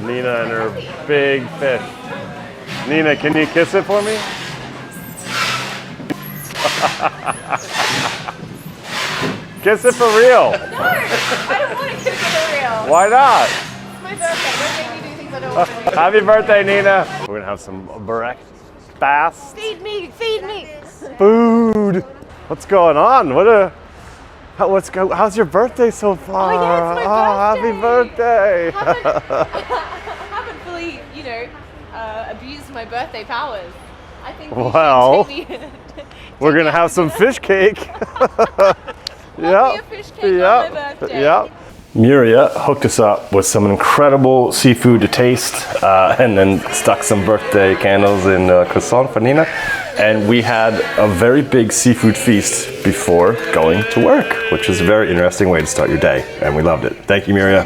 Nina and her big fish. Nina, can you kiss it for me? Kiss it for real. No, I don't want to kiss it for real. Why not? It's my birthday. Don't make me do things I don't want to do. Happy birthday, Nina. We're gonna have some breakfast. Feed me, feed me. Food. What's going on? How's your birthday so far? Oh yeah, it's my birthday. Haven't, haven't fully, abused my birthday powers. I think you Well, should take me. We're gonna have some fish cake. Love me a fish cake on my birthday. Yeah. Miria hooked us up with some incredible seafood to taste, and then stuck some birthday candles in croissant for Nina. And we had a very big seafood feast before going to work, which is a very interesting way to start your day, and we loved it. Thank you, Miria.